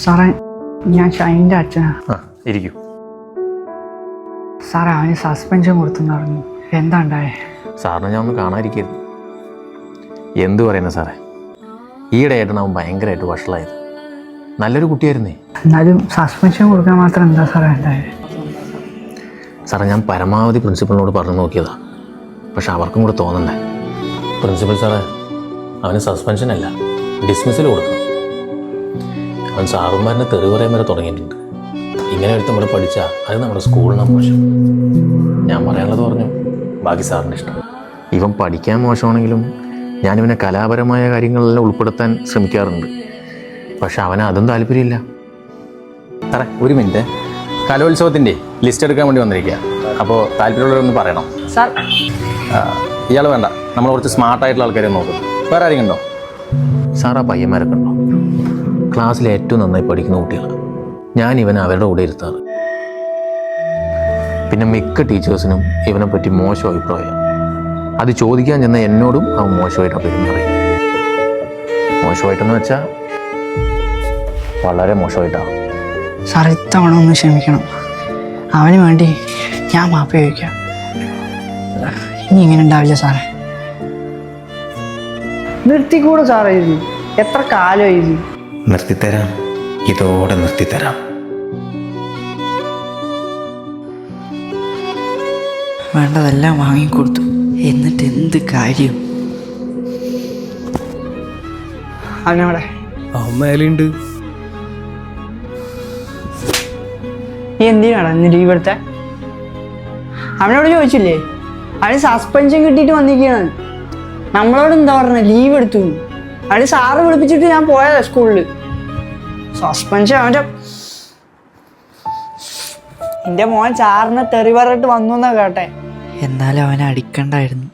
സാറേ, ഞാൻ ഷൈൻ്റെ അച്ഛനാ. ഇരിക്കൂ. സാറേ, അവന് സസ്പെൻഷൻ കൊടുത്തെന്ന് എന്താ ഉണ്ടായേ? സാറിന് ഞാൻ ഒന്ന് കാണാതിരിക്കരുത്. എന്തു പറയുന്നത് സാറേ, ഈയിടെയായിട്ടാണ് അവൻ ഭയങ്കരമായിട്ട് വഷളായത്. നല്ലൊരു കുട്ടിയായിരുന്നേ. എന്നാലും സസ്പെൻഷൻ കൊടുക്കാൻ മാത്രം എന്താ സാറേ ഉണ്ടായേ? സാറേ, ഞാൻ പരമാവധി പ്രിൻസിപ്പളിനോട് പറഞ്ഞു നോക്കിയതാ, പക്ഷെ അവർക്കും കൂടെ തോന്നണ്ടേ. പ്രിൻസിപ്പൽ സാറേ, അവന് സസ്പെൻഷൻ അല്ല, ഡിസ്മിസൽ കൊടുക്കണം. അവൻ സാറുമാരനെ തെറി പറയാൻ വരെ തുടങ്ങിയിട്ടുണ്ട്. ഇങ്ങനെ ഒരുത്തം ഇവിടെ പഠിച്ചാൽ അത് നമ്മുടെ സ്കൂളിനാണ് മോശം. ഞാൻ പറയാനുള്ളത് പറഞ്ഞു, ബാക്കി സാറിൻ്റെ ഇഷ്ടം. ഇവൻ പഠിക്കാൻ മോശമാണെങ്കിലും ഞാനിവനെ കലാപരമായ കാര്യങ്ങളെല്ലാം ഉൾപ്പെടുത്താൻ ശ്രമിക്കാറുണ്ട്. പക്ഷെ അവന് അതും താല്പര്യമില്ല. സാറേ, ഒരു മിനിറ്റ്, കലോത്സവത്തിൻ്റെ ലിസ്റ്റ് എടുക്കാൻ വേണ്ടി വന്നിരിക്കുക. അപ്പോൾ താല്പര്യമുള്ളവരൊന്ന് പറയണം. സാർ, ഇയാൾ വേണ്ട, നമ്മൾ കുറച്ച് സ്മാർട്ടായിട്ടുള്ള ആൾക്കാരെ നോക്കും. വേറെ ആരെങ്കിലും ഉണ്ടോ? സാർ, ആ പയ്യന്മാരൊക്കെ ഉണ്ടോ? ക്ലാസ്സിൽ ഏറ്റവും നന്നായി പഠിക്കുന്ന കുട്ടികളാണ്. ഞാൻ ഇവനെ അവരുടെ കൂടെ ഇരുത്താറ്. പിന്നെ മിക്ക ടീച്ചേഴ്സിനും ഇവനെ പറ്റി മോശം അഭിപ്രായം. അത് ചോദിക്കാൻ ചെന്ന എന്നോടും അവൻ മോശമായിട്ടാണ് പെരുമാറി. മോശമായിട്ടെന്ന് വെച്ചാൽ വളരെ മോശമായിട്ടാണ്. സാർ, ഇത്തവണ ഒന്ന് ക്ഷമിക്കണം. അവന് വേണ്ടി ഞാൻ മാപ്പ് ചോദിക്കാം. ഇനി ഇങ്ങനെ ഉണ്ടാവില്ല സാറേ. നിർത്തിക്കൂടെ സാറേ? ഇത് എത്ര കാലമായി? ഇത് നിർത്തിത്തരാം, ഇതോടെ നിർത്തിത്തരാം. വേണ്ടതെല്ലാം വാങ്ങിക്കൊടുത്തു, എന്നിട്ട് എന്ത് കാര്യം? അവനവിടെ മേലുണ്ട്. നീ എന്തിനാണ് ഇന്ന് ലീവ് എടുത്തേ? അവനോട് ചോദിച്ചില്ലേ? അവന് സസ്പെൻഷൻ കിട്ടിയിട്ട് വന്നിരിക്കുകയാണ്. നമ്മളോട് എന്താ പറഞ്ഞ ലീവ് എടുത്തു? അവന് സാറ് വിളിപ്പിച്ചിട്ട് ഞാൻ പോയതാ സ്കൂളിൽ. സസ്പെൻഷൻ അവൻ്റെ എൻ്റെ മോൻ സാറിനെ തെറി പറഞ്ഞിട്ട് വന്നു എന്നാ കേട്ടെ. എന്നാലും അവനെ അടിക്കണ്ടായിരുന്നു.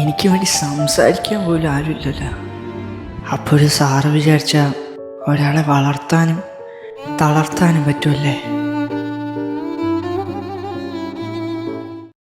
എനിക്ക് വേണ്ടി സംസാരിക്കാൻ പോലും ആരുമില്ലല്ലോ. അപ്പോൾ ഒരു സാറ് വിചാരിച്ച ഒരാളെ വളർത്താനും തളർത്താനും പറ്റുമല്ലേ?